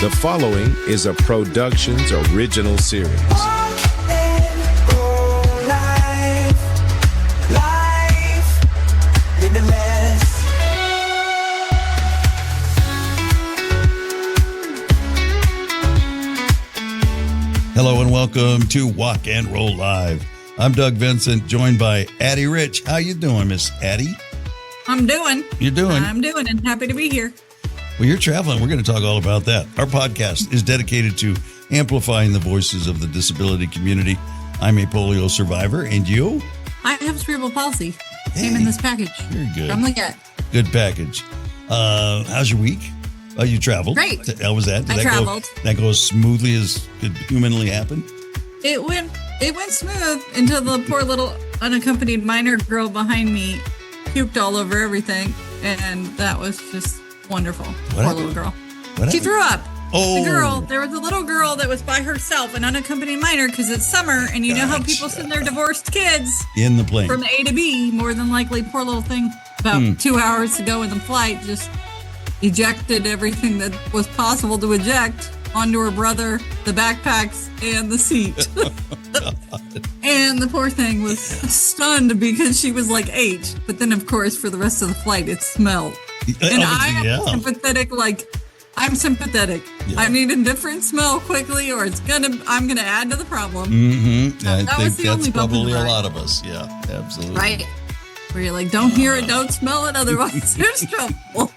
The following is a Productions original series. Hello and welcome to Walk and Roll Live. I'm Doug Vincent, joined by Addie Rich. How you doing, Miss Addie? I'm doing. You're doing? I'm doing and happy to be here. Well, you're traveling. We're going to talk all about that. Our podcast is dedicated to amplifying the voices of the disability community. I'm a polio survivor, and you? I have cerebral palsy. Came in this package. Very good. From the get. Good package. How's your week? Oh, you traveled. Great. How was that? I traveled. That goes smoothly as could humanly happen? It went smooth until the poor little unaccompanied minor girl behind me puked all over everything, and that was just wonderful. Poor little girl. She threw up. Oh. There was a little girl that was by herself, an unaccompanied minor, because it's summer, and you know how people send their divorced kids in the plane from A to B. More than likely, poor little thing, about 2 hours to go in the flight, just ejected everything that was possible to eject onto her brother, the backpacks, and the seat. And the poor thing was stunned because she was like 8. But then, of course, for the rest of the flight, it smelled. And I'm sympathetic, I'm sympathetic. Yeah. I need a different smell quickly, or I'm gonna add to the problem. Mm-hmm. I think that's probably a lot of us. Yeah, absolutely. Right. Where you're like, don't hear it, don't smell it, otherwise there's trouble.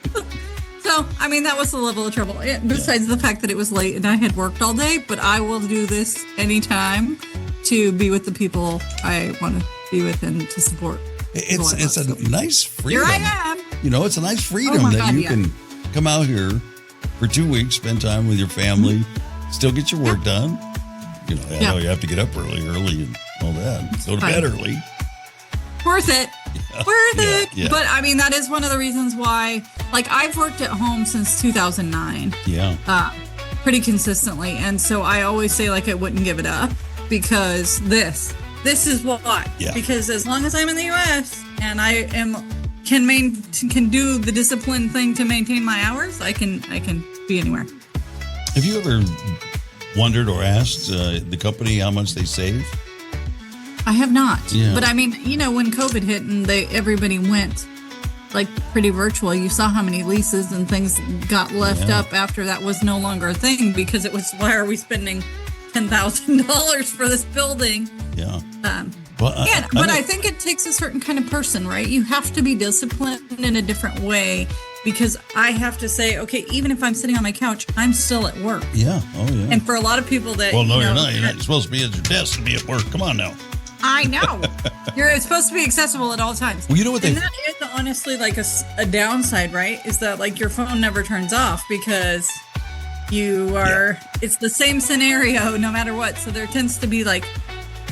So, I mean, that was the level of trouble. Besides the fact that it was late and I had worked all day, but I will do this anytime to be with the people I want to be with and to support. It's a nice freedom. Here I am. You know, it's a nice freedom that you can come out here for 2 weeks, spend time with your family, still get your work done. You know, I know you have to get up early and all that. Go to bed early. Worth it. Worth it. Yeah. But I mean, that is one of the reasons why, I've worked at home since 2009. Yeah. Pretty consistently. And so I always say, I wouldn't give it up because this is why. Yeah. Because as long as I'm in the U.S. and I can do the discipline thing to maintain my hours, I can be anywhere. Have you ever wondered or asked the company how much they save? I have not. Yeah. But I mean, when COVID hit and everybody went pretty virtual, you saw how many leases and things got left up after that was no longer a thing because it was, why are we spending $10,000 for this building? Yeah. But I think it takes a certain kind of person, right? You have to be disciplined in a different way because I have to say, okay, even if I'm sitting on my couch, I'm still at work. Yeah. Oh, yeah. And for a lot of people that... Well, no, you're not. You're not. You're supposed to be at your desk to be at work. Come on now. I know. You're supposed to be accessible at all times. Well, you know what that is honestly a downside, right? Is that your phone never turns off because you are... It's the same scenario no matter what. So there tends to be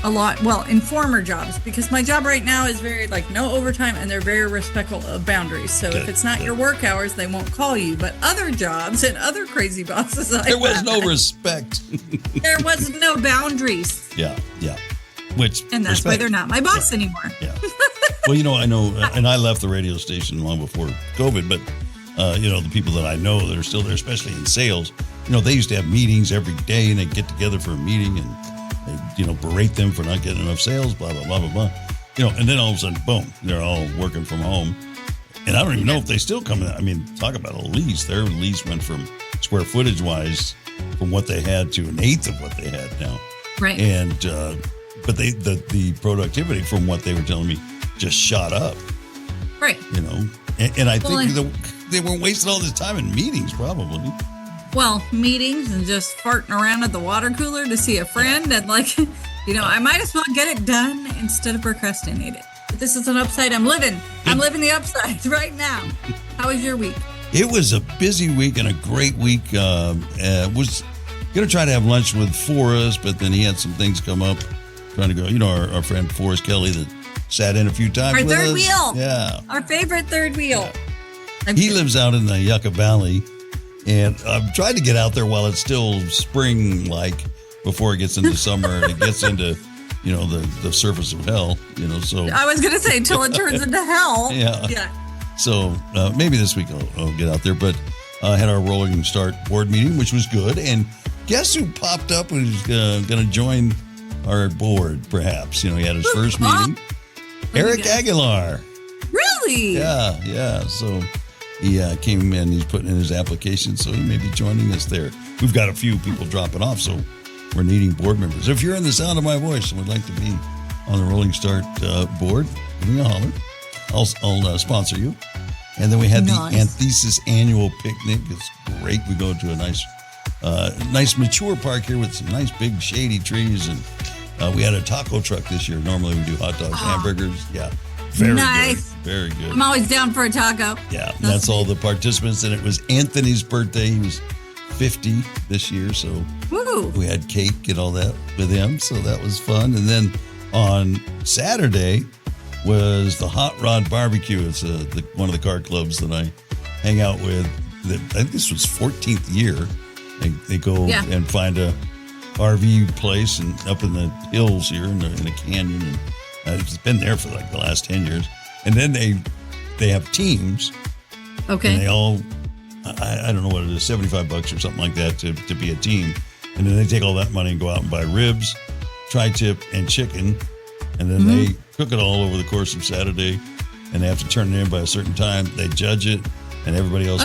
a lot, in former jobs, because my job right now is very no overtime and they're very respectful of boundaries. So if it's not your work hours, they won't call you. But other jobs and other crazy bosses, there was no respect. There was no boundaries. Yeah. And that's why they're not my boss anymore. Yeah. Well, I know, and I left the radio station long before COVID, but the people that I know that are still there, especially in sales, they used to have meetings every day and they'd get together for a meeting and they, berate them for not getting enough sales, blah, blah, blah, blah, blah. And then all of a sudden, boom, they're all working from home. And I don't even know if they still come in. I mean, talk about a lease. Their lease went from square footage wise from what they had to 1/8 of what they had now. Right. And, but the productivity from what they were telling me just shot up. Right. And I think they weren't wasting all this time in meetings, probably. Well, meetings and just farting around at the water cooler to see a friend and I might as well get it done instead of procrastinate it. But this is an upside I'm living. I'm living the upside right now. How was your week? It was a busy week and a great week. Was going to try to have lunch with Forrest, but then he had some things come up. Trying to go, our friend Forrest Kelly that sat in a few times Our with third us. wheel. Yeah. Our favorite third wheel. Yeah. He lives out in the Yucca Valley. And I've tried to get out there while it's still spring-like before it gets into summer and it gets into, the surface of hell, so. I was going to say, till it turns into hell. Yeah. So maybe this week I'll get out there. But had our rolling start board meeting, which was good. And guess who popped up and was going to join our board, perhaps? He had his first meeting. Eric Aguilar. Really? Yeah. So he came in, he's putting in his application, so he may be joining us there. We've got a few people dropping off, so we're needing board members. If you're in the sound of my voice and would like to be on the Rolling Start board, give me a holler. I'll sponsor you. And then we had the Anthesis annual picnic. It's great. We go to a nice mature park here with some nice big shady trees. And we had a taco truck this year. Normally we do hot dogs, hamburgers. Yeah. Very nice. Good. Very good. I'm always down for a taco. Yeah. That's all the participants. And it was Anthony's birthday. He was 50 this year. So we had cake and all that with him. So that was fun. And then on Saturday was the Hot Rod Barbecue. It's one of the car clubs that I hang out with. I think this was 14th year. They go and find a RV place and up in the hills here in a canyon. And it's been there for like the last 10 years. And then they have teams. Okay. And they all, I don't know what it is, $75 or something like that to be a team. And then they take all that money and go out and buy ribs, tri-tip, and chicken. And then they cook it all over the course of Saturday, and they have to turn it in by a certain time. They judge it, and everybody else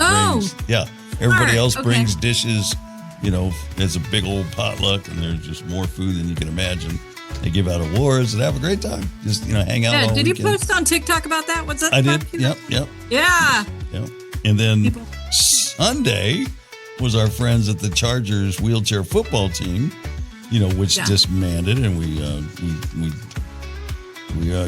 brings dishes. It's a big old potluck, and there's just more food than you can imagine. They give out awards and have a great time. Just hang out. Yeah, all did weekend. you post on TikTok about that? What's that? I did. Yep. Yeah. And then Sunday was our friends at the Chargers wheelchair football team. Which disbanded, and we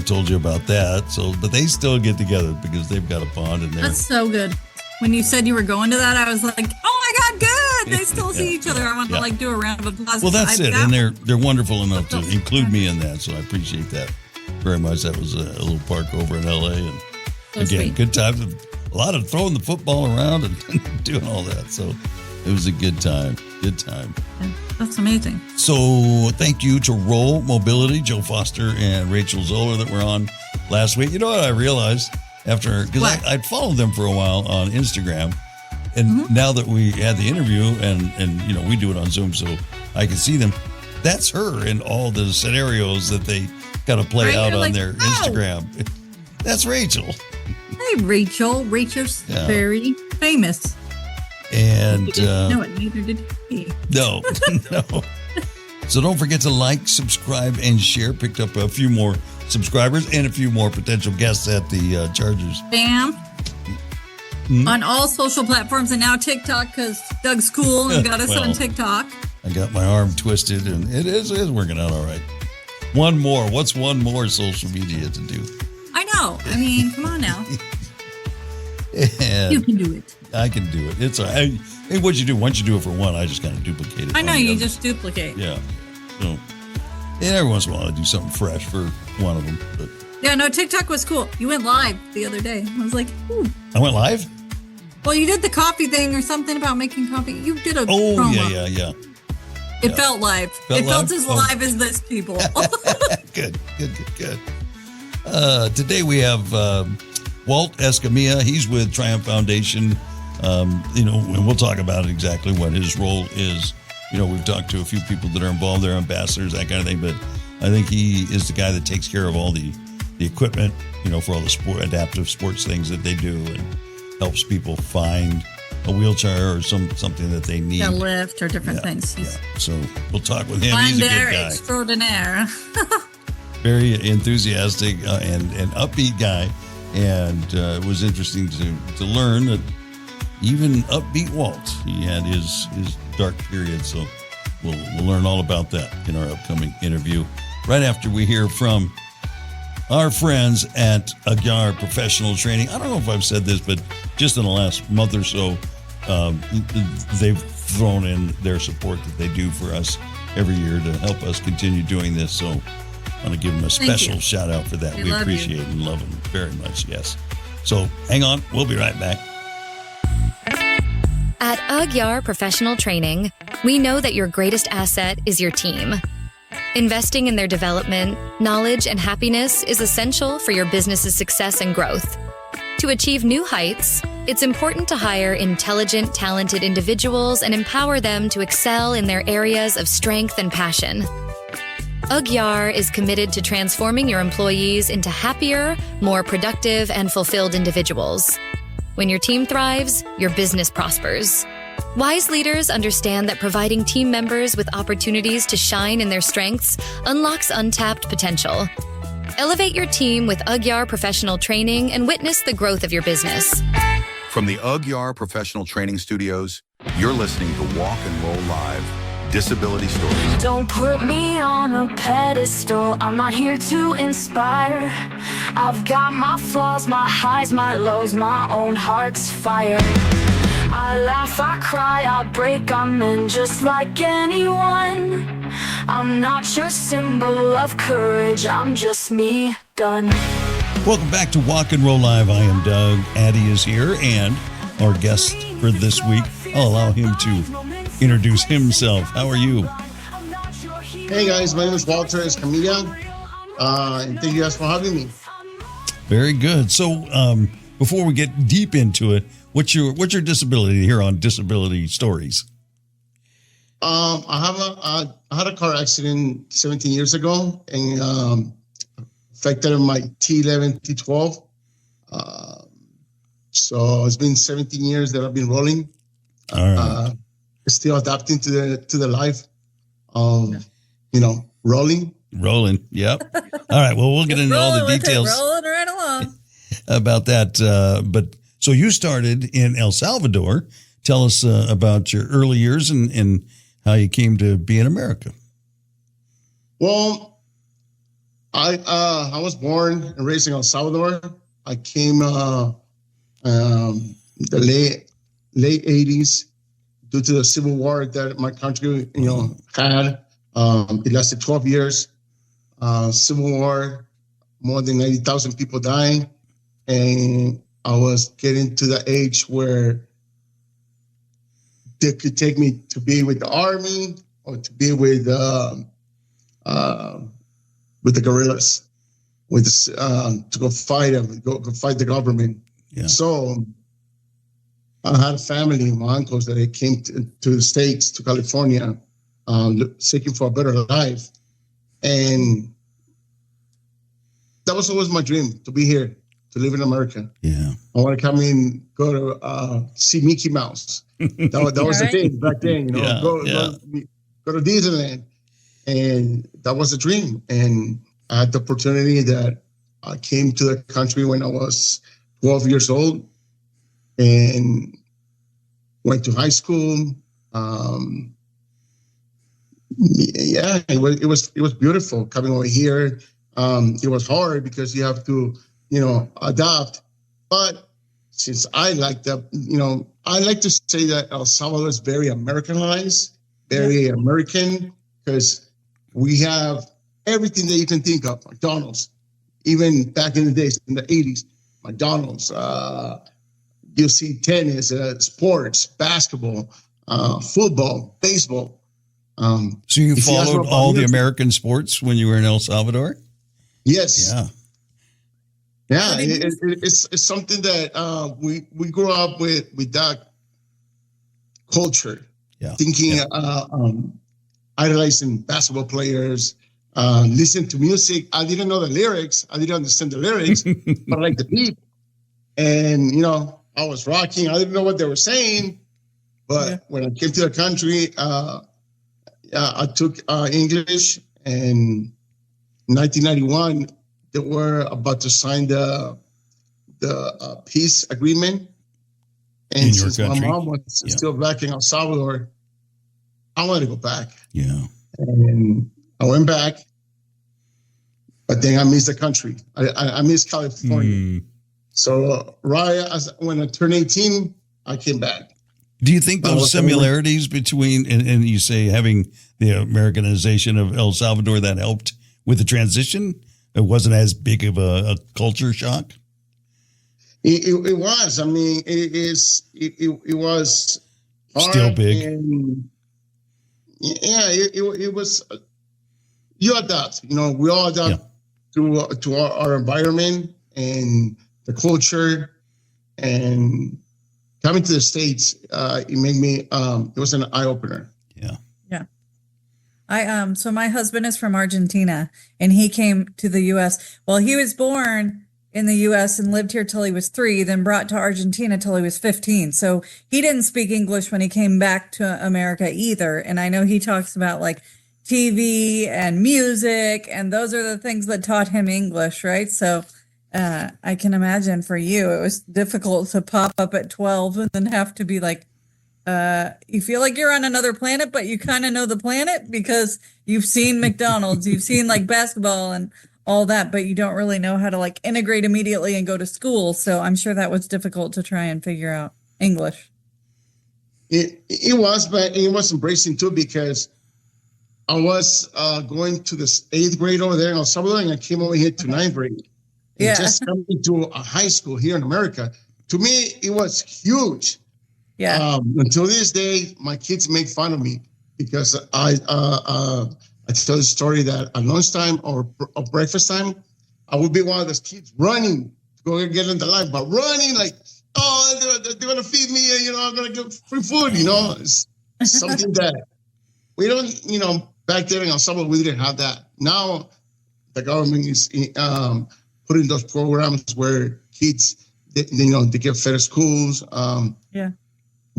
told you about that. So, but they still get together because they've got a bond in there. That's so good. When you said you were going to that, I was like, oh my God, good. They still see each other. I want to do a round of applause. Well, that's it. And they're wonderful enough to include me in that. So I appreciate that very much. That was a little park over in LA. And so again, sweet. Good times. A lot of throwing the football around and doing all that. So it was a good time. Good time. That's amazing. So thank you to Roll Mobility, Joe Foster and Rachel Zoller that were on last week. You know what I realized after, because I'd followed them for a while on Instagram. And now that we had the interview and we do it on Zoom so I can see them, that's her in all the scenarios that they kind of play out on their Instagram. That's Rachel. Hey, Rachel. Rachel's very famous. And no, neither did he. No. So don't forget to like, subscribe, and share. Picked up a few more subscribers and a few more potential guests at the Chargers. Bam. On all social platforms and now TikTok because Doug's cool and got us on TikTok. I got my arm twisted and it is working out all right. One more. What's one more social media to do? I know. I mean, come on now. And you can do it. I can do it. It's all right. Hey, what'd you do? Once you do it for one, I just kind of duplicate it. I know, you just duplicate. Yeah. So, and every once in a while, I do something fresh for one of them. But. Yeah, no, TikTok was cool. You went live the other day. I was like, ooh. I went live? Well, you did the coffee thing or something about making coffee. You did a promo. Yeah. It felt live. Felt as live as this, people. Good. Today we have Walt Escamilla. He's with Triumph Foundation. And we'll talk about exactly what his role is. We've talked to a few people that are involved. They're ambassadors, that kind of thing. But I think he is the guy that takes care of all the equipment, for all the adaptive sports things that they do and helps people find a wheelchair or something that they need. A lift or different things. Yeah. So we'll talk with him. He's a good guy. Extraordinaire. Very enthusiastic and upbeat guy. And it was interesting to learn that even upbeat Walt, he had his dark period. So we'll learn all about that in our upcoming interview right after we hear from our friends at Aguilar Professional Training. I don't know if I've said this, but just in the last month or so, they've thrown in their support that they do for us every year to help us continue doing this. So I want to give them a special shout out for that. We appreciate and love them very much. Yes. So hang on. We'll be right back. At Aguilar Professional Training, we know that your greatest asset is your team. Investing in their development, knowledge, and happiness is essential for your business's success and growth. To achieve new heights, It's important to hire intelligent, talented individuals and empower them to excel in their areas of strength and passion. UGYAR is committed to transforming your employees into happier, more productive, and fulfilled individuals. When your team thrives, your business prospers. Wise leaders understand that providing team members with opportunities to shine in their strengths unlocks untapped potential. Elevate your team with UGYAR professional training and witness the growth of your business. From the UGYAR Professional Training Studios, you're listening to Walk and Roll Live, Disability Stories. Don't put me on a pedestal, I'm not here to inspire. I've got my flaws, my highs, my lows, my own heart's fire. I laugh, I cry, I break, I'm in just like anyone. I'm not your symbol of courage, I'm just me, done. Welcome back to Walk and Roll Live. I am Doug. Addie is here, and our guest for this week, I'll allow him to introduce himself. How are you? Hey guys, my name is Walt Escamilla, and thank you guys for having me. Very good. So, before we get deep into it, what's your disability here on Disability Stories? I had a car accident 17 years ago, and affected my T11, T12. So it's been 17 years that I've been rolling. All right. Still adapting to the life of, rolling. Rolling. Yep. All right. Well, we'll get into all the details Rolling right along. about that. But so you started in El Salvador. Tell us about your early years and how you came to be in America. Well, I was born and raised in El Salvador. I came the late 80s due to the civil war that my country had. It lasted 12 years. Civil war, more than 90,000 people dying, and I was getting to the age where they could take me to be with the army or to be with the guerrillas, to go fight them, go fight the government. Yeah. So I had a family, my uncles, that they came to the States, to California, seeking for a better life, and that was always my dream, to be here, to live in America. Yeah, I want to come in, go to see Mickey Mouse. That was the thing back then, go to Disneyland. And that was the dream. And I had the opportunity that I came to the country when I was 12 years old and went to high school. It was beautiful coming over here. It was hard because you have to, adapt. But since I like that, I like to say that El Salvador is very Americanized, very American, because we have everything that you can think of. McDonald's, even back in the days, in the 80s, McDonald's, you see tennis, sports, basketball, football, baseball. So you followed all the American sports when you were in El Salvador? Yes. Yeah. Yeah, it's something that we grew up with that culture, thinking, idolizing basketball players, listen to music. I didn't know the lyrics. I didn't understand the lyrics, but I like the beat. And, I was rocking. I didn't know what they were saying. But when I came to the country, I took English. And in 1991, they were about to sign the peace agreement. And since my mom was still back in El Salvador, I wanted to go back. Yeah. And I went back, but then I missed the country. I missed California. So when I turned 18, I came back. Do you think those similarities between, and you say having the Americanization of El Salvador, that helped with the transition? It wasn't as big of a culture shock? It was. I mean, it was hard. Still big. And it was. You adapt. We all adapt to our environment and the culture, and coming to the States, it made me, it was an eye opener. Yeah. Yeah. So my husband is from Argentina, and he came to the U.S. Well, he was born in the U.S. and lived here till he was 3, then brought to Argentina till he was 15. So he didn't speak English when he came back to America either. And I know he talks about like TV and music, and those are the things that taught him English, right? So I can imagine for you, it was difficult to pop up at 12 and then have to be like, you feel like you're on another planet, but you kind of know the planet because you've seen McDonald's, you've seen like basketball and all that, but you don't really know how to like integrate immediately and go to school. So I'm sure that was difficult to try and figure out English. It was, but it was embracing too, because I was going to the 8th grade over there in El Salvador, and I came over here to 9th grade. And just coming to a high school here in America, to me, it was huge. Yeah. Until this day, my kids make fun of me because I tell the story that at lunchtime or breakfast time, I would be one of those kids running to go get in the line, but running like, oh, they're going to feed me, I'm going to get free food, It's something that we don't, back there in El Salvador, we didn't have that. Now, the government is putting those programs where kids, they get fed at schools.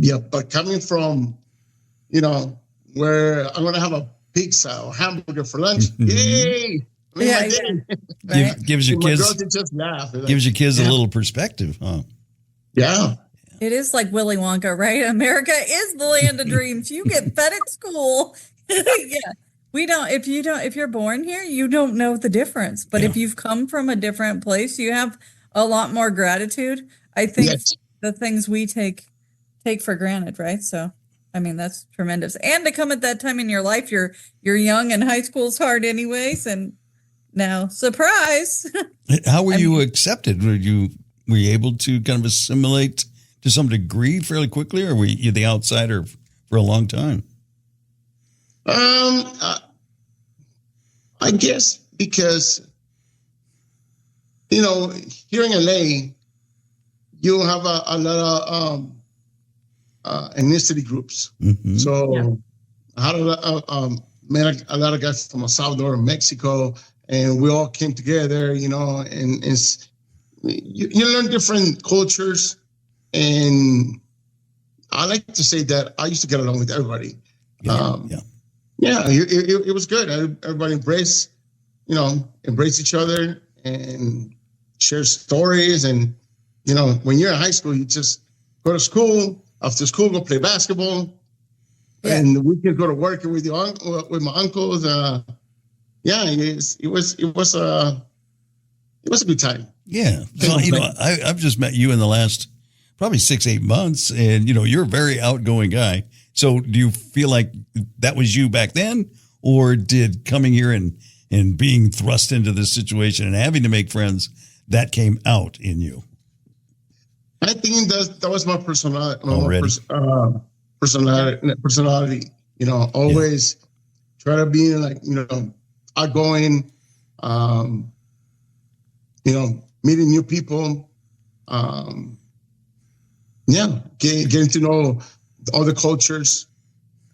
Yeah, but coming from, where I'm going to have a pizza or hamburger for lunch, yay! Gives your kids just laugh. Gives your kids a little perspective, huh? Yeah. It is like Willy Wonka, right? America is the land of dreams. You get fed at school. Yeah. If you're born here, you don't know the difference. But if you've come from a different place, you have a lot more gratitude. I think the things we take for granted, right? So, I mean, that's tremendous. And to come at that time in your life, you're young and high school's hard anyways. And now, surprise. How were you accepted? Were you able to kind of assimilate to some degree fairly quickly, or were you the outsider for a long time? I guess because, here in LA, you have a lot of ethnicity groups. Mm-hmm. So I had met a lot of guys from El Salvador and Mexico, and we all came together, and you learn different cultures. And I like to say that I used to get along with everybody. It was good. Everybody embraced each other and share stories. And, when you're in high school, you just go to school. After school, go play basketball. Yeah. And the weekend, go to work with with my uncles. It was a good time. Yeah. So, I've just met you in the last probably 6-8 months, and, you're a very outgoing guy. So do you feel like that was you back then, or did coming here and being thrust into this situation and having to make friends, that came out in you? I think that was my personality. Personality. Always try to be outgoing. Meeting new people. Getting to know all the cultures.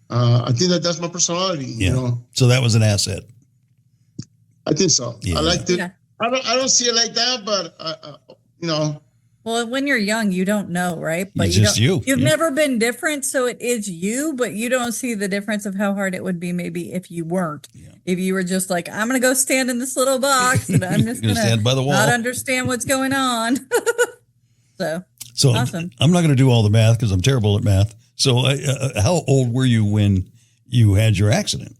I think that's my personality. Yeah. So that was an asset. I think so. Yeah. I liked it. Yeah. I don't see it like that, but Well, when you're young, you don't know, right? But you've never been different, so it is you. But you don't see the difference of how hard it would be, maybe if you weren't. Yeah. If you were just like, I'm going to go stand in this little box, and I'm just going to stand by the wall, not understand what's going on. So awesome. I'm not going to do all the math because I'm terrible at math. So how old were you when you had your accident?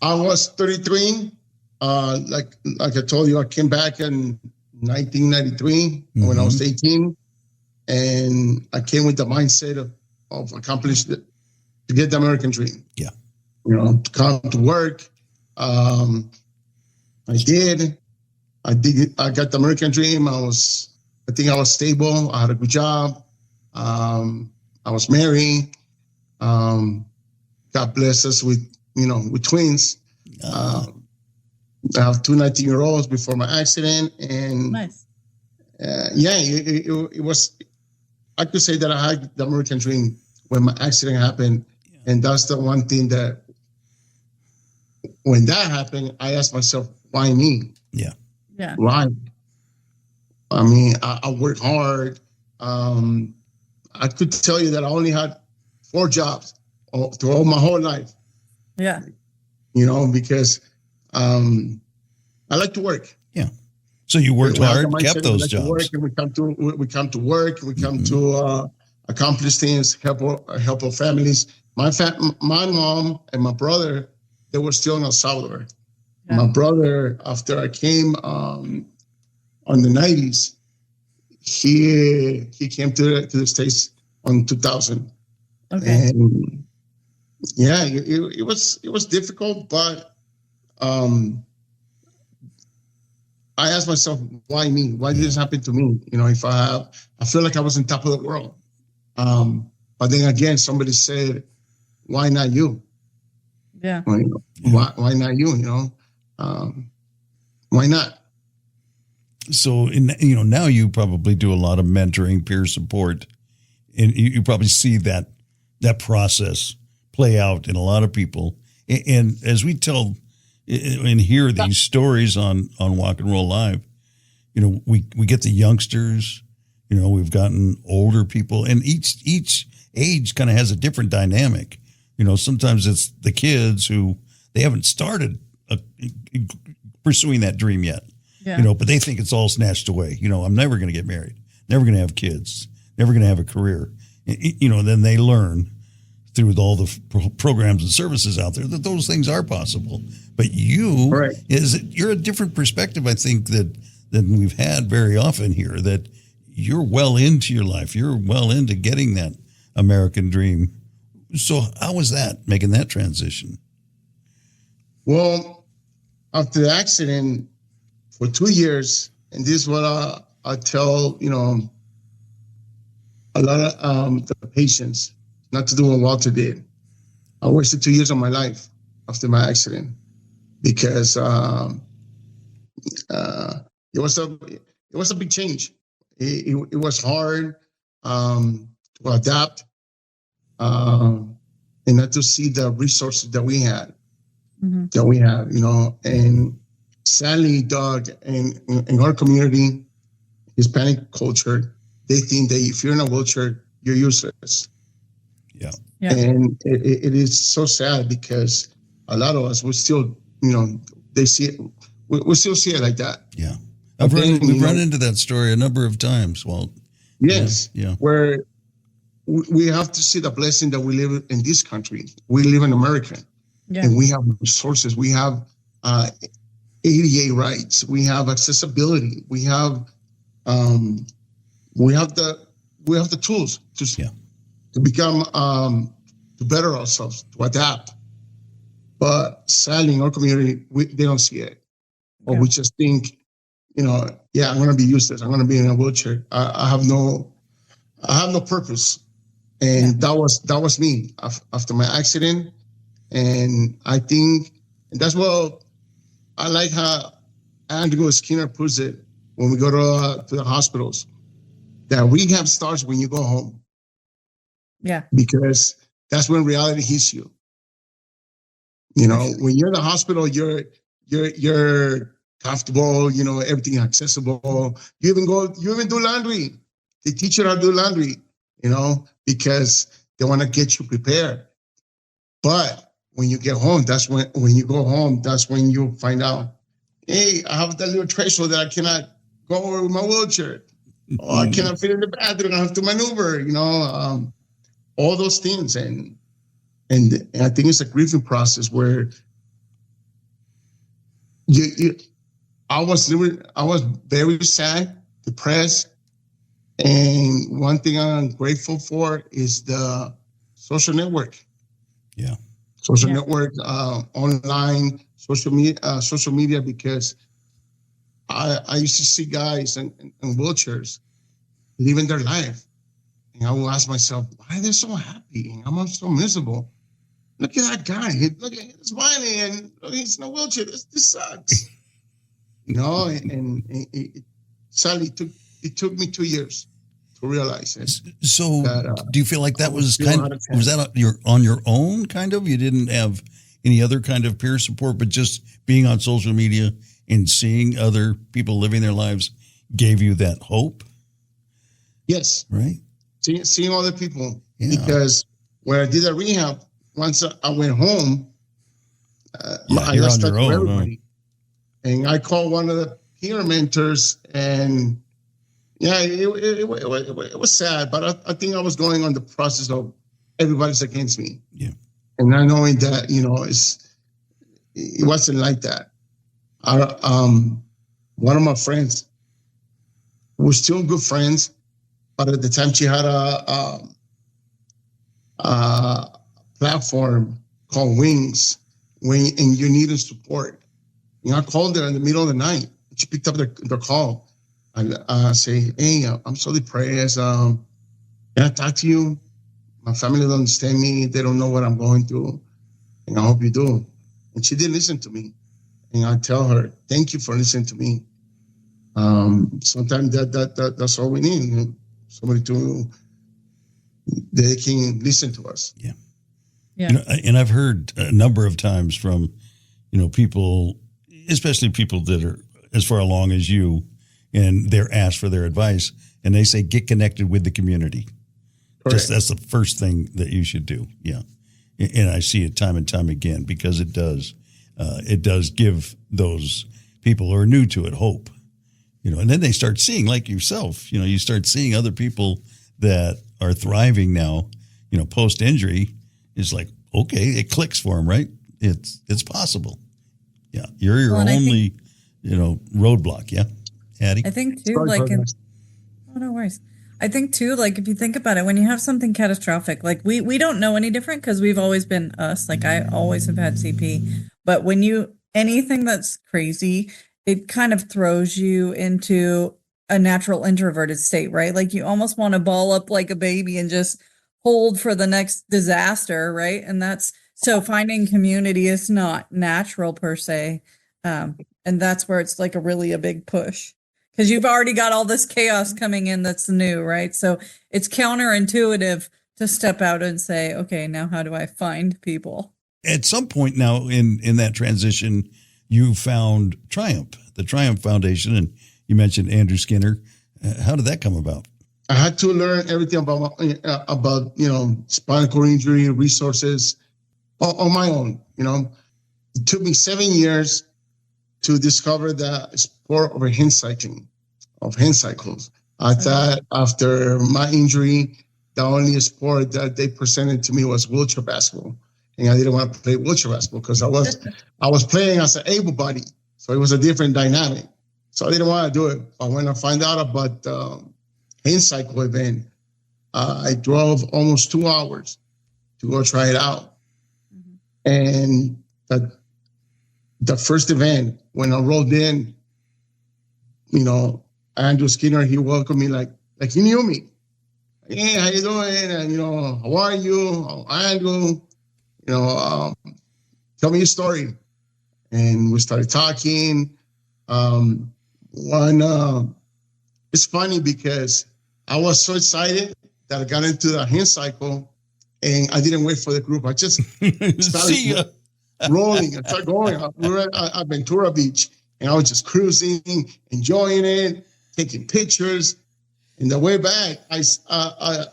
I was 33. Like I told you, I came back in 1993 when I was 18. And I came with the mindset of accomplish to get the American dream. Yeah. To come to work. I did. I got the American dream. I think I was stable. I had a good job. I was married. God bless us with twins. I have 2 19-year-olds before my accident. And nice. It I could say that I had the American dream when my accident happened. And that's the one thing that when that happened, I asked myself, why me? Yeah. Yeah. Why? I mean, I worked hard. I could tell you that I only had 4 jobs throughout my whole life. Yeah. You know, because I like to work. Yeah. So you worked hard, kept those like jobs. Work, and we come to work. We come to accomplish things, help our families. My mom and my brother, they were still in El Salvador. Yeah. My brother, after I came on the 90s, he came to the States on 2000. Okay. And yeah, it was difficult, but I asked myself, why me? Why did this happen to me? You know, I feel like I was on top of the world. But then again, somebody said, why not you? Yeah. Why not you? You know, why not? So, now you probably do a lot of mentoring, peer support, and you probably see that process play out in a lot of people. And as we tell and hear these stories on Walk and Roll Live, we get the youngsters, we've gotten older people, and each age kind of has a different dynamic. Sometimes it's the kids who they haven't started pursuing that dream yet. Yeah. But they think it's all snatched away. I'm never going to get married, never going to have kids, never going to have a career. Then they learn through all the programs and services out there that those things are possible. But you're a different perspective, I think, than we've had very often here, that you're well into your life. You're well into getting that American dream. So how was that, making that transition? Well, after the accident, for 2 years, and this is what I tell, a lot of the patients, not to do what Walter did. I wasted 2 years of my life after my accident because it was a big change. It was hard to adapt and not to see the resources that we had, and sadly, Doug, in our community, Hispanic culture, they think that if you're in a wheelchair, you're useless. Yeah. And it is so sad because a lot of us, we still, they see it, we still see it like that. Yeah. We've run into that story a number of times, Walt. Yes. Yeah. Where we have to see the blessing that we live in this country. We live in America. Yeah. And we have resources. We have ADA rights. We have accessibility. We have the tools to become to better ourselves, to adapt. But sadly, in our community, they don't see it, or we just think, I'm going to be useless. I'm going to be in a wheelchair. I have no purpose, and that was me after my accident. And I think that's what I like how Andrew Skinner puts it when we go to the hospitals, that rehab starts when you go home. Yeah. Because that's when reality hits you. When you're in the hospital, you're comfortable, everything accessible. You even do laundry. They teach you how to do laundry, because they want to get you prepared. But when you get home, that's when you go home, that's when you find out, hey, I have that little threshold that I cannot go over with my wheelchair. Or I cannot fit in the bathroom. I have to maneuver, all those things. And I think it's a grieving process where I was very sad, depressed. And one thing I'm grateful for is the social network. Yeah. Social network, online, social media, because I used to see guys in wheelchairs living their life. And I will ask myself, why are they so happy? And I'm so miserable. Look at that guy. Look at him smiling, and he's in a wheelchair. This sucks. And sadly, it took me 2 years to to realize it. So, That, do you feel like that was still kind out of, of was that on your own, kind of? You didn't have any other kind of peer support, but just being on social media and seeing other people living their lives gave you that hope? Yes. Right? Seeing other people. Yeah. Because when I did the rehab, once I went home, I you're got on stuck your with own. everybody. And I called one of the peer mentors, and it was sad, but I think I was going on the process of everybody's against me. Yeah. And not knowing that, it wasn't like that. One of my friends, we're still good friends, but at the time she had a platform called Wings, and you needed support. I called her in the middle of the night. She picked up the call. And say, hey, I'm so depressed. Can I talk to you? My family don't understand me. They don't know what I'm going through. And I hope you do. And she did listen to me. And I tell her, thank you for listening to me. Sometimes that's all we need. Somebody they can listen to us. Yeah. Yeah. And I've heard a number of times from, people, especially people that are as far along as you, and they're asked for their advice, and they say, get connected with the community. Correct. That's the first thing that you should do. Yeah. And I see it time and time again, because it does give those people who are new to it hope, and then they start seeing, like yourself, you start seeing other people that are thriving now, post injury. It's like, okay, it clicks for them, right? It's possible. Yeah. You're your only, roadblock. Yeah. Addie? I think too, no worries. I think too, like if you think about it, when you have something catastrophic, like we don't know any different because we've always been us. Like I always have had CP, but when anything that's crazy, it kind of throws you into a natural introverted state, right? Like you almost want to ball up like a baby and just hold for the next disaster, right? And so finding community is not natural per se. And that's where it's like a big push. Because you've already got all this chaos coming in that's new, right? So it's counterintuitive to step out and say, okay, now how do I find people? At some point now in that transition, you found Triumph, the Triumph Foundation, and you mentioned Andrew Skinner. How did that come about? I had to learn everything about spinal cord injury resources on my own. It took me 7 years to discover the sport of handcycling, of handcycles. I thought after my injury, the only sport that they presented to me was wheelchair basketball, and I didn't want to play wheelchair basketball because I was playing as an able body, so it was a different dynamic. So I didn't want to do it. But when I found out about the handcycle event, I drove almost 2 hours to go try it out, and the first event, when I rolled in, Andrew Skinner, he welcomed me like he knew me. Hey, how you doing? And, how are you? Andrew, tell me your story. And we started talking. It's funny because I was so excited that I got into the handcycle, and I didn't wait for the group. I just started rolling and started going. We were at Ventura Beach, and I was just cruising, enjoying it, taking pictures. And the way back, I saw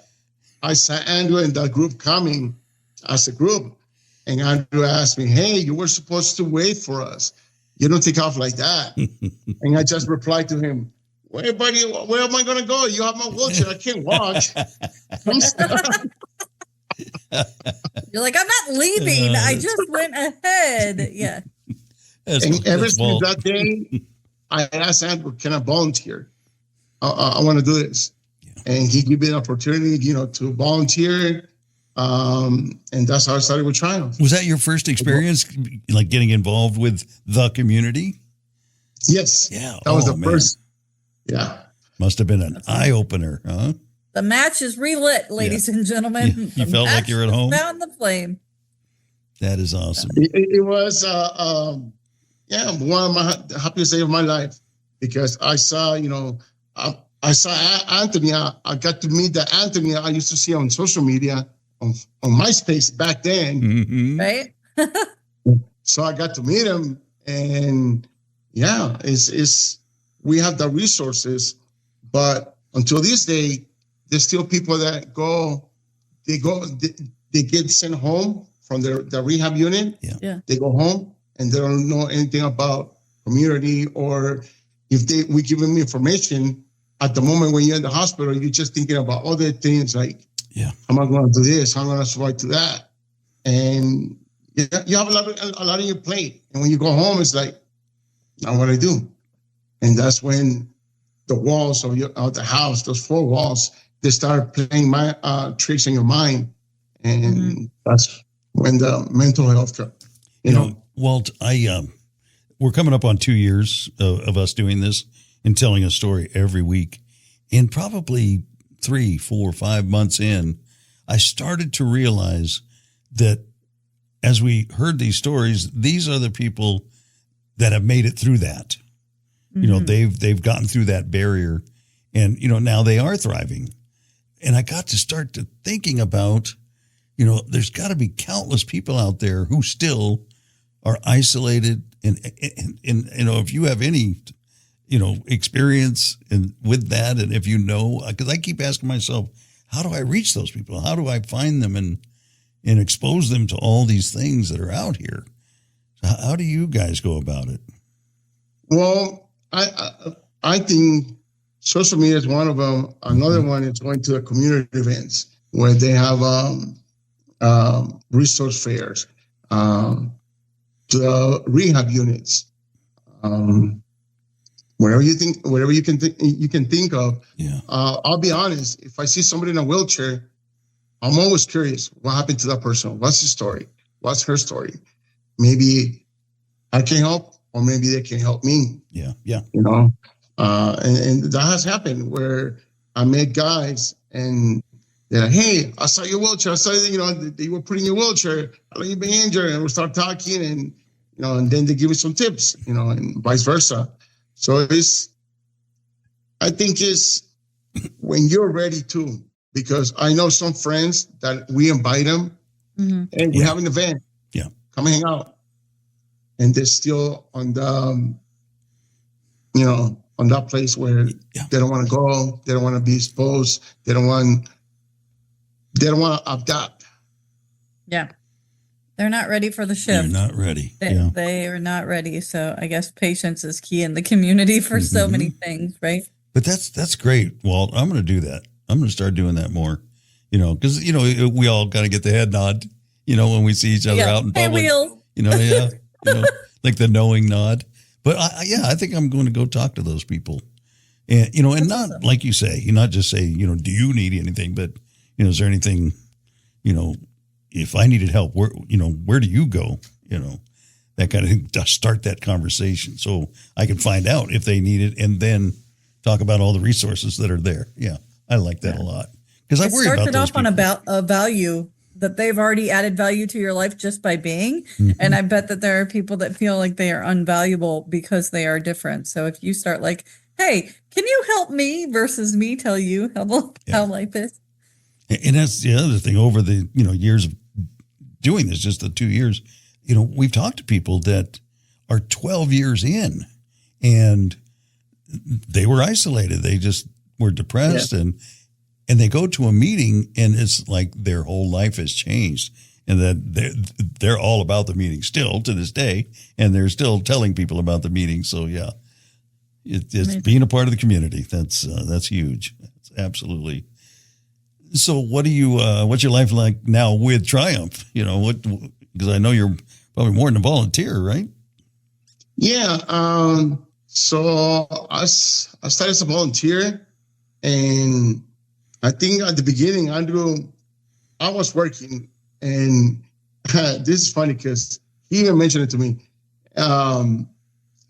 Andrew and the group coming as a group. And Andrew asked me, hey, you were supposed to wait for us. You don't take off like that. And I just replied to him, where, buddy, where am I going to go? You have my wheelchair. I can't walk. I'm stuck. You're like, I'm not leaving. I just went ahead. Yeah. And ever since that day, I asked Andrew, can I volunteer? I want to do this. Yeah. And he gave me an opportunity, to volunteer. And that's how I started with Triumph. Was that your first experience, like getting involved with the community? Yes. Yeah. That was the first. Yeah. Must have been an eye opener, huh? The match is relit, ladies and gentlemen. You felt like you're at home? Found the flame. That is awesome. It was, one of my happiest days of my life, because I saw, I saw Anthony. I got to meet the Anthony I used to see on social media on MySpace back then. Mm-hmm. Right? So I got to meet him, and yeah, it's we have the resources, but until this day, there's still people that they get sent home from the rehab unit. Yeah. They go home and they don't know anything about community, or if we give them information at the moment when you're in the hospital, you're just thinking about other things like, how am I going to do this? How am I going to survive to that? And you have a lot on your plate. And when you go home, it's like, now what I do? And that's when the walls of the house, those 4 walls, they start playing tricks in your mind. And that's when the mental health, you know. Walt, we're coming up on 2 years of us doing this and telling a story every week. And probably 3, 4, 5 months in, I started to realize that as we heard these stories, these are the people that have made it through that. You know, they've gotten through that barrier, and, you know, now they are thriving. And I got to start to thinking about, you know, there's got to be countless people out there who still are isolated. And you know, if you have any, you know, experience with that, and if you know, because I keep asking myself, how do I reach those people? How do I find them and expose them to all these things that are out here? How do you guys go about it? Well, I think social media is one of them. Another one is going to the community events where they have resource fairs, to the rehab units, whatever you can think of. Yeah. I'll be honest. If I see somebody in a wheelchair, I'm always curious what happened to that person. What's his story? What's her story? Maybe I can help, or maybe they can help me. Yeah. You know, and that has happened where I met guys and they're like, "Hey, I saw your wheelchair. I saw that you were put in your wheelchair. I know you've been injured," and we start talking, and and then they give me some tips, and vice versa. So I think it's when you're ready to, because I know some friends that we invite them, and we have an event. Yeah, come hang out, and they're still on the, on that place where they don't want to go, they don't want to be exposed, they don't want to adapt. Yeah. They're not ready for the shift. They're not ready. They are not ready. So I guess patience is key in the community for so many things, right? But that's great, Walt. I'm going to do that. I'm going to start doing that more, because, we all got to get the head nod, when we see each other out in public. Like the knowing nod. But I think I'm going to go talk to those people. And, and not awesome. Like you say, you not just say, do you need anything, but, is there anything, if I needed help, where do you go? That kind of thing, to start that conversation so I can find out if they need it and then talk about all the resources that are there. Yeah, I like that a lot because I worry about those started off people. on a value that they've already added value to your life just by being. And I bet that there are people that feel like they are unvaluable because they are different. So if you start like, hey, can you help me versus me tell you how life is? And that's the other thing over the, years of doing this, just the 2 years, we've talked to people that are 12 years in and they were isolated. They just were depressed and they go to a meeting and it's like their whole life has changed and that they're all about the meeting still to this day. And they're still telling people about the meeting. So it's being a part of the community. That's huge. That's absolutely. So what what's your life like now with Triumph? Because I know you're probably more than a volunteer, right? Yeah. So I started as a volunteer, and I think at the beginning I was working, and this is funny because he even mentioned it to me.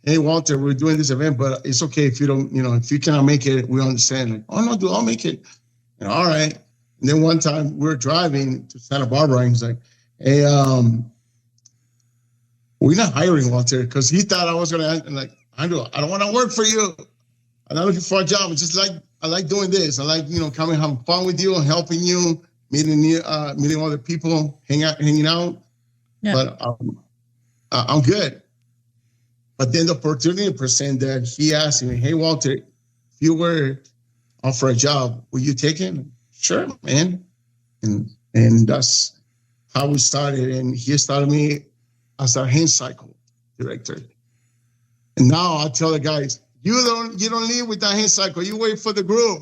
Hey, Walter, we're doing this event, but it's okay if you don't, if you cannot make it, we understand. Like, oh no, dude, I'll make it. All right. And then one time we were driving to Santa Barbara, and he's like, "Hey, we're not hiring Walter," because he thought I was gonna. And like, I don't want to work for you. I'm not looking for a job. It's just like I like doing this. I like, coming, having fun with you, helping you, meeting other people, hanging out. Yeah. But I'm good. But then the opportunity presented, he asked me, hey, Walter, if you were offered a job, will you take it? Sure, man. And that's how we started. And he started me as our hand cycle director. And now I tell the guys, you don't leave with that hand cycle. You wait for the group.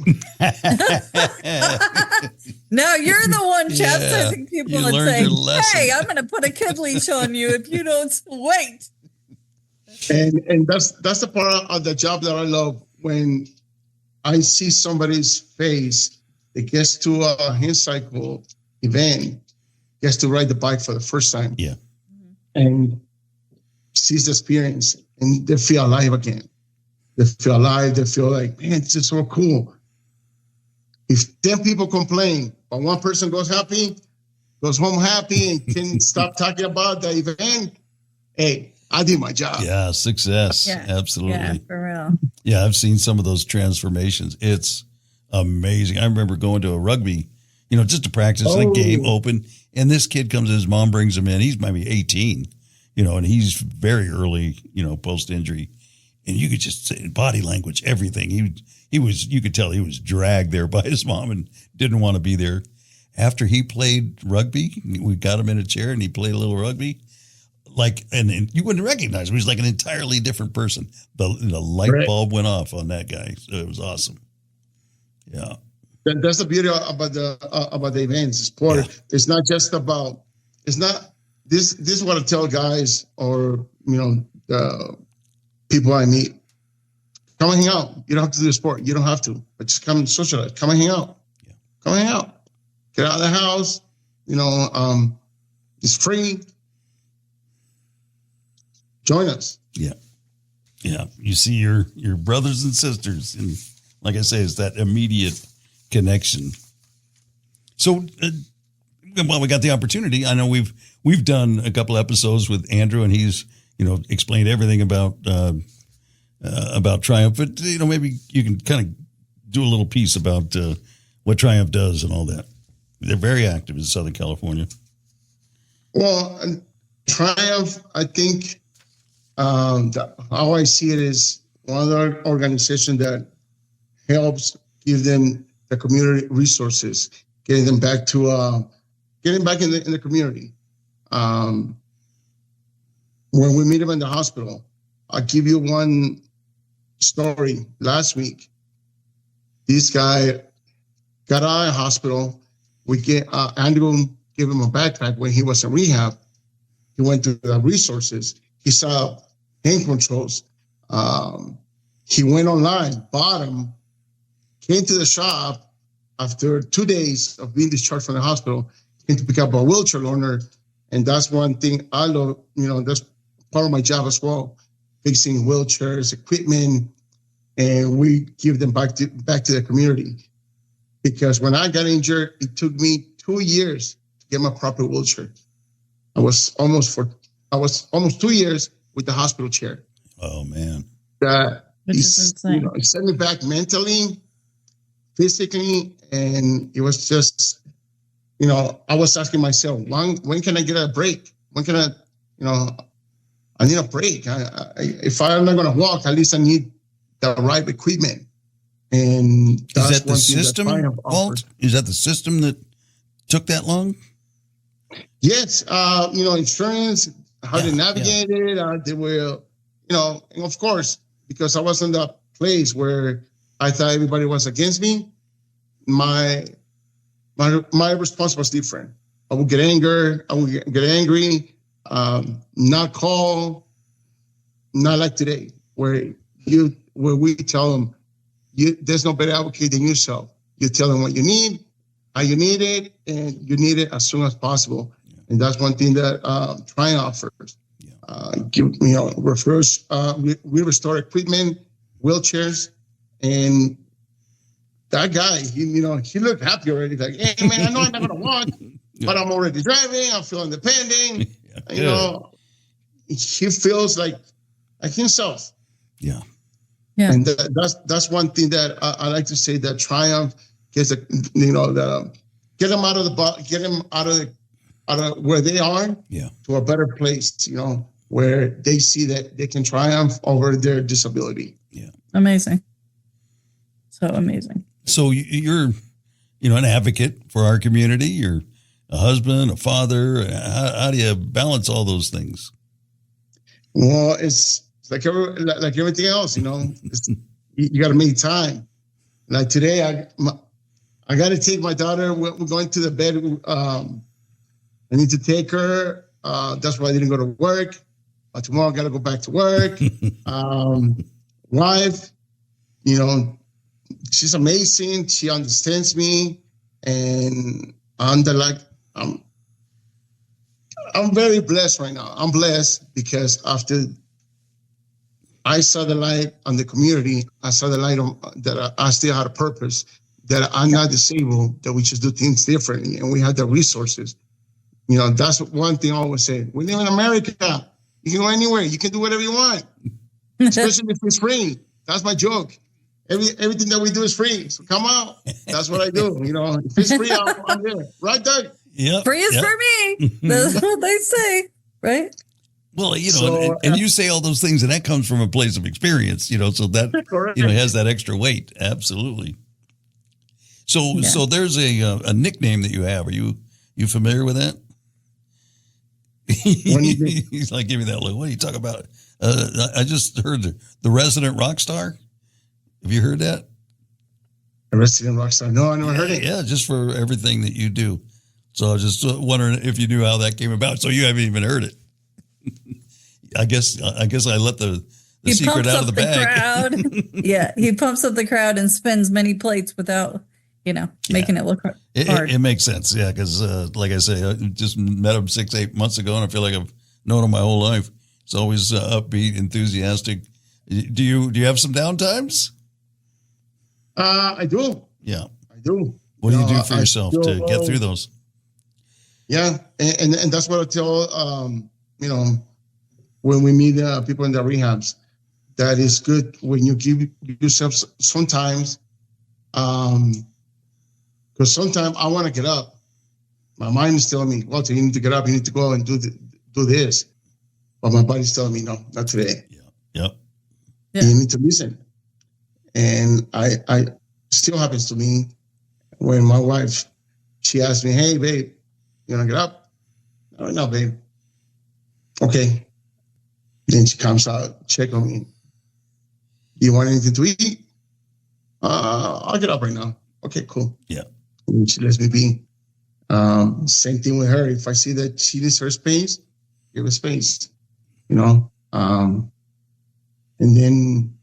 No, you're the one chastising people You and learned saying, your lesson. hey, I'm going to put a kid leash on you if you don't wait. And that's the part of the job that I love, when I see somebody's face that gets to a hand cycle event, gets to ride the bike for the first time. Yeah. And sees the experience, and they feel alive again. They feel alive. They feel like, man, this is so cool. If 10 people complain, but one person goes home happy and can stop talking about the event, hey, I did my job. Yeah, success. Yeah. Absolutely. Yeah, for real. Yeah, I've seen some of those transformations. It's amazing. I remember going to a rugby, just to practice a game open. And this kid comes, his mom brings him in. He's maybe 18, and he's very early, post-injury. And you could just say body language, everything. You could tell he was dragged there by his mom and didn't want to be there. After he played rugby, we got him in a chair and he played a little rugby. And you wouldn't recognize him. He was like an entirely different person. The light bulb went off on that guy. So it was awesome. Yeah. That's the beauty about the events. Sport. Yeah. It's not just about. It's not this. This is what I tell guys, or the people I meet. Come and hang out. You don't have to do the sport. You don't have to. But just come and socialize. Come and hang out. Yeah. Come and hang out. Get out of the house. It's free. Join us. Yeah. Yeah. You see your brothers and sisters. And like I say, it's that immediate connection. So, we got the opportunity. I know we've done a couple episodes with Andrew, and he's, explained everything about Triumph. But, maybe you can kind of do a little piece about what Triumph does and all that. They're very active in Southern California. Well, Triumph, I think, how I see it is one of the organizations that helps give them the community resources, getting them back to getting back in the community. When we meet them in the hospital, I'll give you one story. Last week, this guy got out of the hospital. Andrew gave him a backpack when he was in rehab. He went to the resources. He saw hand controls. He went online, bought them, came to the shop after 2 days of being discharged from the hospital, came to pick up a wheelchair learner. And that's one thing I love, that's part of my job as well, fixing wheelchairs, equipment, and we give them back to the community. Because when I got injured, it took me 2 years to get my proper wheelchair. I was almost 2 years with the hospital chair. Oh man. Which is insane. It set me back mentally, physically, and it was just, I was asking myself, when can I get a break? When can I need a break. If I'm not going to walk, at least I need the right equipment. And that's is that the system, Walt? Is that the system that took that long? Yes. Insurance, how to navigate it. They were, and of course, because I was in that place where I thought everybody was against me, my response was different. I would get angry. Not call, not like today, where we tell them, there's no better advocate than yourself. You tell them what you need, how you need it, and you need it as soon as possible. Yeah. And that's one thing that Triumph offers. Yeah. Refers, we restore equipment, wheelchairs, and that guy, he looked happy already. Like, hey man, I know I'm not gonna walk, but I'm already driving. I feel independent. He feels like himself. Yeah. Yeah. And that's one thing that I like to say, that triumph gets get them out of where they are, to a better place, where they see that they can triumph over their disability. Yeah. Amazing. So amazing. So you're, an advocate for our community. You're a husband, a father. How do you balance all those things? Well, it's like everything else, you got to make time. Like today, I got to take my daughter. We're going to the bed. I need to take her. That's why I didn't go to work. But tomorrow I got to go back to work. Wife, she's amazing. She understands me, and I'm very blessed right now. I'm blessed because after I saw the light on the community, I saw the light that I still had a purpose, that I'm not disabled, that we just do things differently, and we have the resources. That's one thing I always say. We live in America. You can go anywhere. You can do whatever you want, especially if it's free. That's my joke. Everything that we do is free. So come out. That's what I do. If it's free, I'm there. Right, Doug? Yeah. Free is for me. That's what they say, right? Well, and you say all those things, and that comes from a place of experience, so that, has that extra weight. Absolutely. So there's a nickname that you have. Are you familiar with that? He's like, give me that look. What are you talking about? I just heard the resident rock star. Have you heard that? A resident rock star? No, I never heard it. Yeah, just for everything that you do. So I was just wondering if you knew how that came about. So you haven't even heard it. I guess I let the secret out of the bag. Yeah, he pumps up the crowd and spins many plates without, making it look hard. It makes sense, yeah, because like I say, I just met him 6-8 months ago, and I feel like I've known him my whole life. He's always upbeat, enthusiastic. Do you have some downtimes? I do. Yeah, I do. What do you do for yourself to get through those? Yeah, and that's what I tell when we meet people in the rehabs, that is good when you give yourself sometimes, because sometimes I want to get up. My mind is telling me, Walter, you need to get up. You need to go and do this. But my body's telling me, no, not today. Yeah. You need to listen. And I still happens to me when my wife, she asked me, hey, babe, you want to get up? No, babe. Okay. Then she comes out, check on me. Do you want anything to eat? I'll get up right now. Okay, cool. Yeah. And she lets me be. Same thing with her. If I see that she needs her space, give her space. And then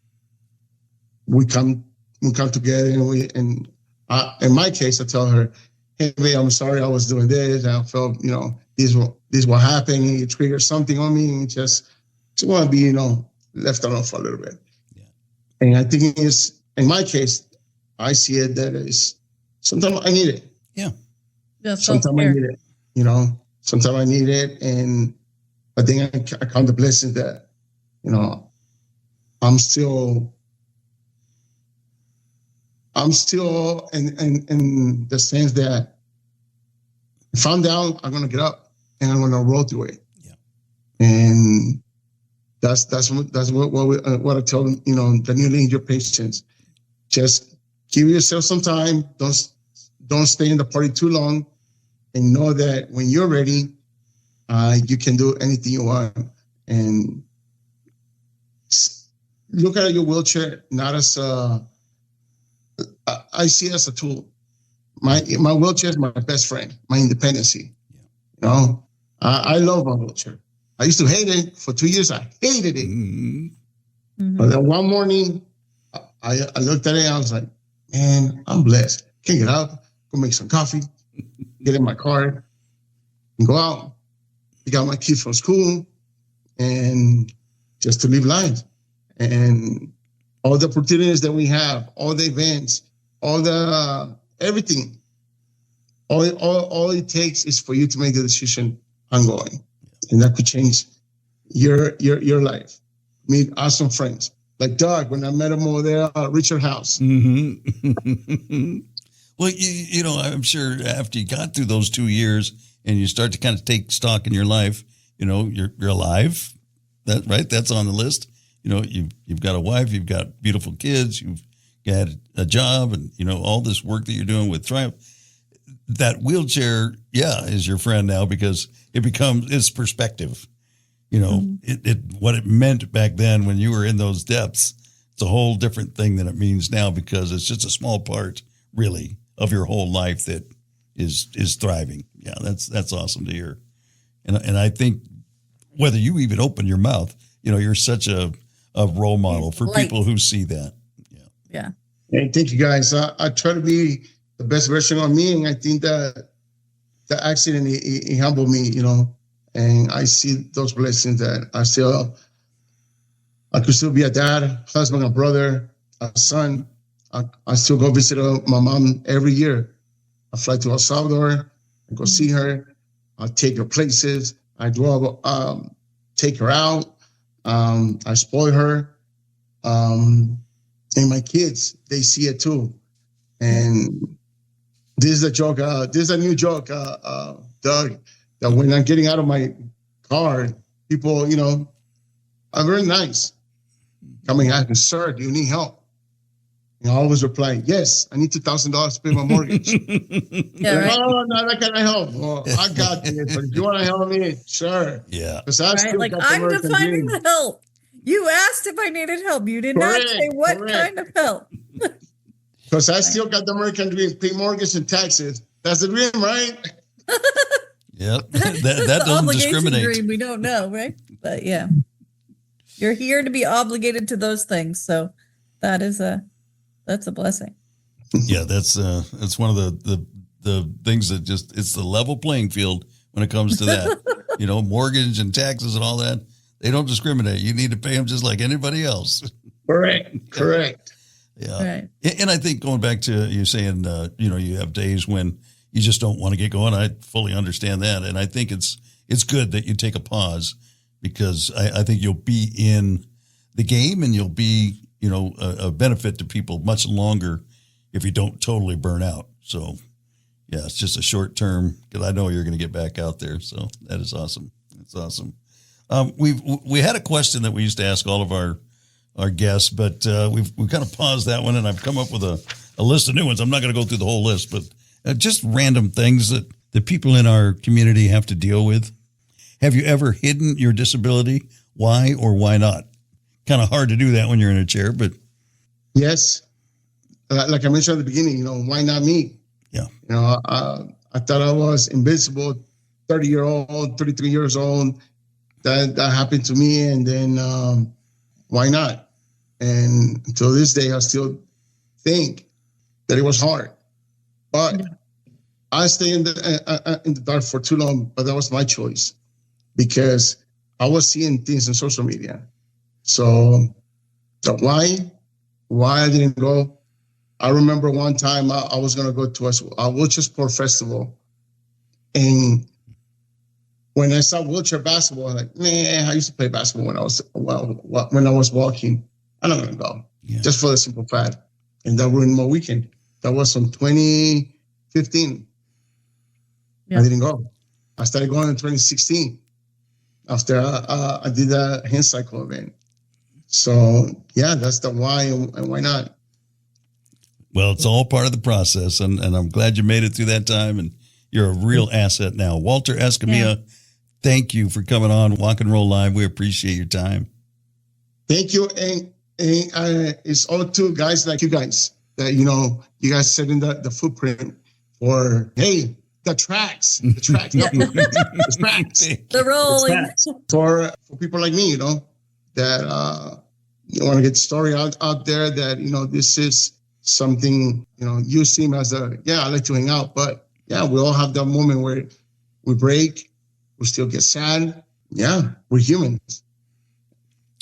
we come together, and in my case, I tell her, hey, babe, I'm sorry I was doing this. I felt, this what happened. It triggered something on me, and just want to be, left alone for a little bit. Yeah. And I think in my case, I see it that is, sometimes I need it. Yeah. Sometimes I need it, sometimes I need it. But then I count the blessings that, I'm still in the sense that if I'm down, I'm going to get up and I'm going to roll through it. Yeah. And that's what I tell them, the newly injured patients. Just give yourself some time. Don't stay in the party too long, and know that when you're ready, you can do anything you want. And look at your wheelchair not as I see it as a tool. My wheelchair is my best friend, my independency. I love my wheelchair. I used to hate it for 2 years. I hated it. Mm-hmm. But then one morning, I looked at it and I was like, man, I'm blessed. Can get up, go make some coffee, get in my car, and go out. Pick out my kids from school, and just to live life. And all the opportunities that we have, all the events, all the everything, all it takes is for you to make the decision, I'm going. And that could change your life. Meet awesome friends, like Doug when I met him over there at Richard House. Mm-hmm. Well, you know, I'm sure after you got through those 2 years and you start to kind of take stock in your life, you know, you're alive. That right? That's on the list. You know, you've got a wife, you've got beautiful kids, you've got a job, and you know all this work that you're doing with Triumph. That wheelchair, is your friend now because it's perspective. You know, it what it meant back then when you were in those depths. It's a whole different thing than it means now because it's just a small part, really, of your whole life that is thriving. Yeah, that's awesome to hear. And I think whether you even open your mouth, you know, you're such a role model for people who see that. Yeah. Hey, thank you guys. I try to be the best version of me, and I think that the accident it humbled me, you know, and I see those blessings that I could still be a dad, husband, a brother, a son. I still go visit my mom every year. I fly to El Salvador and go see her. I take her places. I do take her out. I spoil her. And my kids, they see it too. And this is a joke. This is a new joke, Doug, that when I'm getting out of my car, people, you know, are very nice. Coming asking, sir, do you need help? And I always reply, yes, I need $2,000 to pay my mortgage. No, that kind of help. Well, I got this, but if you want to help me, sure. Yeah. Because like I'm defining the help. You asked if I needed help. You did not say what kind of help. Because I still got the American dream, pay mortgage and taxes. That's the dream, right? Yep. That doesn't discriminate. Dream, we don't know, right? But yeah, you're here to be obligated to those things. So that's a blessing. Yeah, that's one of the things that it's the level playing field when it comes to that. You know, mortgage and taxes and all that. They don't discriminate. You need to pay them just like anybody else. Correct. Yeah. Right. And I think going back to you saying, you know, you have days when you just don't want to get going. I fully understand that. And I think it's good that you take a pause because I think you'll be in the game and you'll be, you know, a benefit to people much longer if you don't totally burn out. So, yeah, it's just a short term because I know you're going to get back out there. So that is awesome. It's awesome. We had a question that we used to ask all of our guests, but we've kind of paused that one, and I've come up with a list of new ones. I'm not going to go through the whole list, but just random things that the people in our community have to deal with. Have you ever hidden your disability? Why or why not? Kind of hard to do that when you're in a chair, but yes, like I mentioned at the beginning, you know, why not me? Yeah, you know, I thought I was invincible, 30-year-old, 33 years old. That happened to me, and then why not? And until this day, I still think that it was hard, but I stayed in the dark for too long. But that was my choice because I was seeing things on social media. So why I didn't go? I remember one time I was going to go to a wheelchair sport festival, and when I saw wheelchair basketball, I'm like, man, I used to play basketball when I was walking. I'm not gonna go, just for the simple fact. And that ruined my weekend. That was in 2015. I didn't go. I started going in 2016 after I did a handcycle event. So yeah, that's the why and why not. Well, it's all part of the process, and I'm glad you made it through that time, and you're a real asset now. Walter Escamilla, thank you for coming on Walk and Roll Live. We appreciate your time. Thank you, and it's all to guys like you guys that, you know, you guys setting the footprint for, hey, the tracks, the tracks, the rolling. For people like me, you know, that you want to get the story out there that, you know, this is something, you know, you seem as I like to hang out, but yeah, we all have that moment where we break, we still get sad. Yeah, we're humans.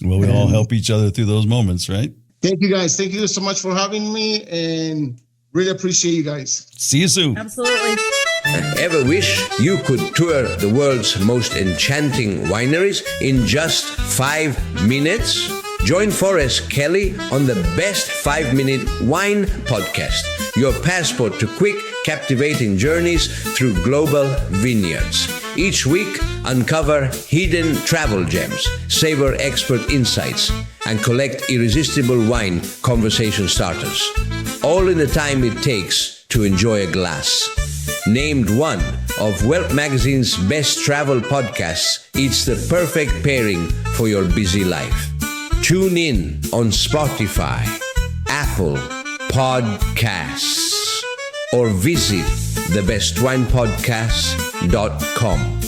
Well, we all help each other through those moments, right? Thank you, guys. Thank you so much for having me, and really appreciate you guys. See you soon. Absolutely. Ever wish you could tour the world's most enchanting wineries in just 5 minutes? Join Forrest Kelly on the Best 5-Minute Wine Podcast, your passport to quick, captivating journeys through global vineyards. Each week, uncover hidden travel gems, savor expert insights, and collect irresistible wine conversation starters. All in the time it takes to enjoy a glass. Named one of Wealth Magazine's best travel podcasts, it's the perfect pairing for your busy life. Tune in on Spotify, Apple Podcasts, or visit thebestwinepodcast.com.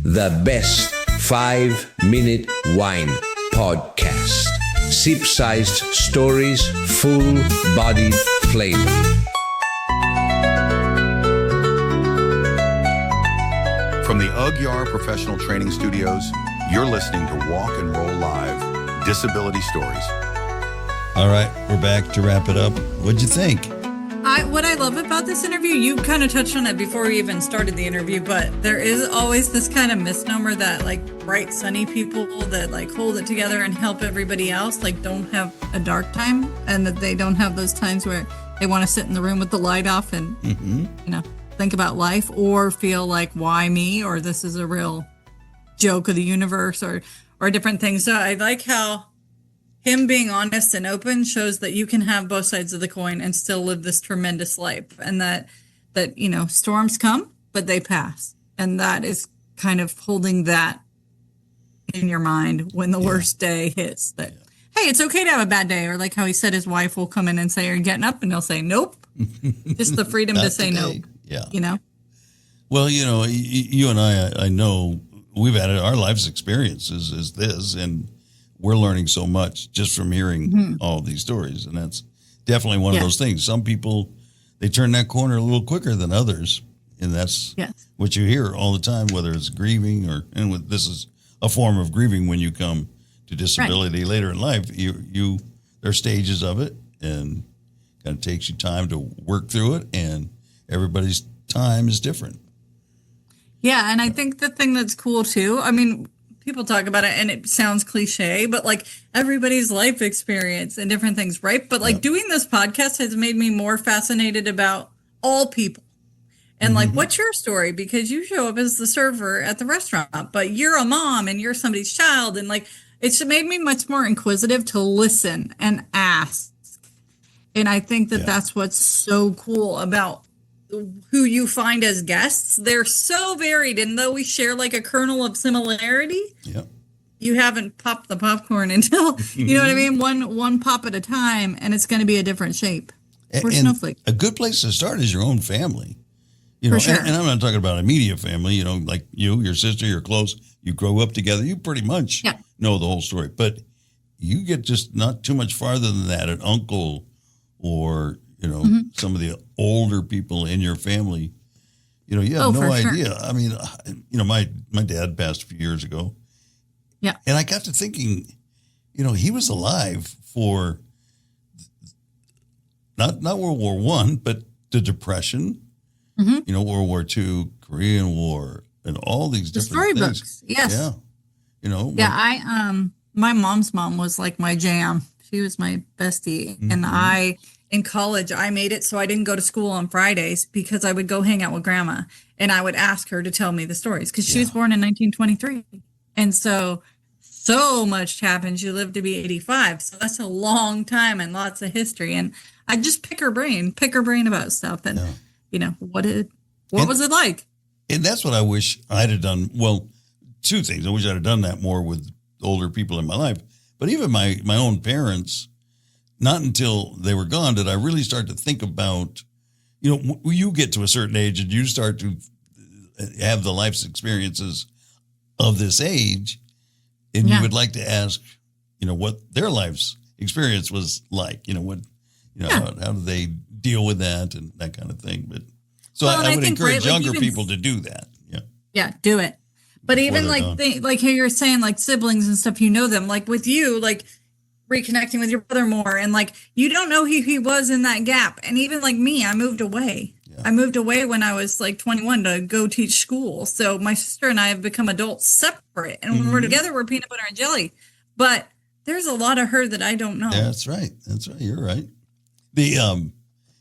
The Best 5-Minute Wine Podcast. Sip-sized stories, full-bodied flavor. From the Ugyar Professional Training Studios, you're listening to Walk and Roll Live, Disability Stories. All right, we're back to wrap it up. What'd you think? What I love about this interview, you kind of touched on it before we even started the interview, but there is always this kind of misnomer that like bright, sunny people that like hold it together and help everybody else, like don't have a dark time, and that they don't have those times where they want to sit in the room with the light off and, think about life, or feel like, why me? Or this is a real joke of the universe, or different things. So I like how him being honest and open shows that you can have both sides of the coin and still live this tremendous life, and that storms come, but they pass. And that is kind of holding that in your mind when the worst day hits, that, hey, it's okay to have a bad day. Or like how he said his wife will come in and say, are you getting up? And he'll say, nope. Just the freedom to say today. nope. Yeah. Well, you and I know we've had our life's experiences is this, and we're learning so much just from hearing all these stories. And that's definitely one of those things. Some people, they turn that corner a little quicker than others. And that's what you hear all the time, whether it's grieving this is a form of grieving when you come to disability later in life. There are stages of it, and kind of takes you time to work through it, and everybody's time is different. Yeah, and I think the thing that's cool too, I mean, people talk about it and it sounds cliche, but like everybody's life experience and different things, right? But like doing this podcast has made me more fascinated about all people. And like, what's your story? Because you show up as the server at the restaurant, but you're a mom and you're somebody's child. And like, it's made me much more inquisitive to listen and ask. And I think that that's what's so cool about who you find as guests. They're so varied, and though we share like a kernel of similarity, you haven't popped the popcorn until you know what I mean, one pop at a time, and it's going to be a different shape. Or snowflake. A good place to start is your own family. For sure. And I'm not talking about immediate family. Like your sister, you're close, you grow up together, you pretty much know the whole story. But you get just not too much farther than that, an uncle or some of the older people in your family, you have no idea. Sure. I mean, my dad passed a few years ago. Yeah. And I got to thinking, he was alive for not World War I, but the Depression, World War II, Korean War, and all these different things. Storybooks. Yes. Yeah. My mom's mom was like my jam. She was my bestie. And in college, I made it so I didn't go to school on Fridays because I would go hang out with grandma, and I would ask her to tell me the stories because she was born in 1923. And so much happened. She lived to be 85. So that's a long time and lots of history. And I just pick her brain about stuff. And, what was it like? And that's what I wish I'd have done. Well, two things. I wish I'd have done that more with older people in my life. But even my own parents, not until they were gone did I really start to think about, when you get to a certain age and you start to have the life's experiences of this age, and you would like to ask, what their life's experience was like, how do they deal with that and that kind of thing. But so I would encourage younger people to do that. Yeah, do it. But even like how you're saying, like siblings and stuff, them, like with you, like reconnecting with your brother more, and like you don't know who he was in that gap. And even like me, I moved away. I moved away when I was like 21 to go teach school. So my sister and I have become adults separate, and when we're together, we're peanut butter and jelly. But there's a lot of her that I don't know. That's right. You're right. The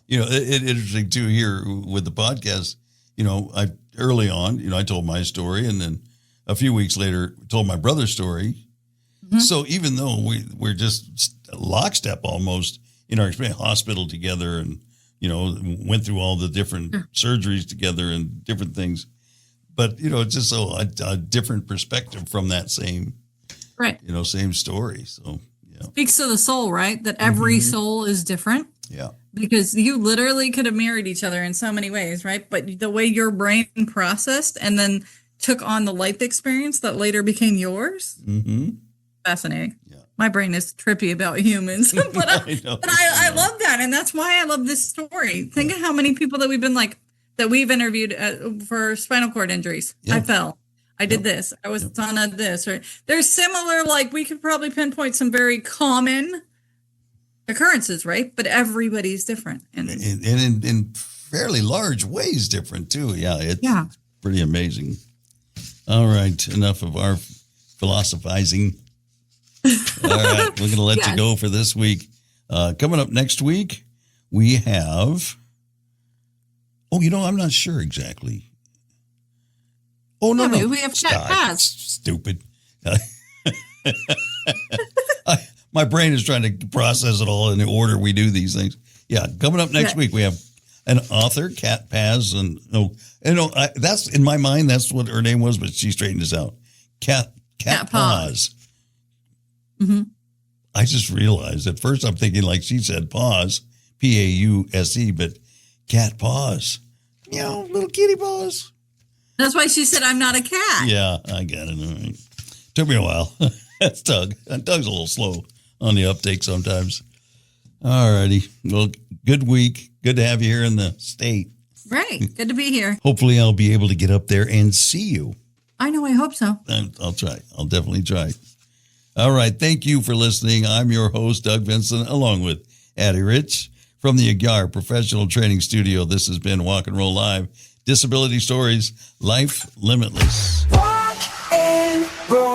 it's interesting too here with the podcast. I early on, I told my story, and then a few weeks later told my brother's story. Mm-hmm. So even though we're just lockstep almost in our experience, hospital together, and went through all the different surgeries together and different things, but it's just a different perspective from that same. Right. Same story. So, yeah. Speaks to the soul, right? That every soul is different. Yeah. Because you literally could have married each other in so many ways, right? But the way your brain processed and then took on the life experience that later became yours. Mm-hmm. Fascinating. Yeah. My brain is trippy about humans, but I love that. And that's why I love this story. Think of how many people that we've interviewed for spinal cord injuries. Yeah. I fell. I did this. I was on this. Or there's similar, we could probably pinpoint some very common occurrences, right? But everybody's different. And in fairly large ways different, too. Yeah, it's pretty amazing. All right. Enough of our philosophizing. All right. We're going to let you go for this week. Coming up next week, we have... I'm not sure exactly. Oh, no. We have Cat Paz. Stupid. My brain is trying to process it all in the order we do these things. Yeah, coming up next week, we have an author, Cat Paz, and that's in my mind, that's what her name was, but she straightened us out. Cat Paz. Mm-hmm. I just realized at first I'm thinking like she said pause, Pause, but cat paws. Little kitty paws. That's why she said, I'm not a cat. Yeah, I got it. All right. Took me a while. That's Doug. Doug's a little slow on the uptake sometimes. All righty. Well, good week. Good to have you here in the state. Right. Good to be here. Hopefully I'll be able to get up there and see you. I know. I hope so. I'll try. I'll definitely try. All right. Thank you for listening. I'm your host, Doug Vincent, along with Addie Rich from the Aguiar Professional Training Studio. This has been Walk and Roll Live. Disability Stories, Life Limitless. Walk and roll.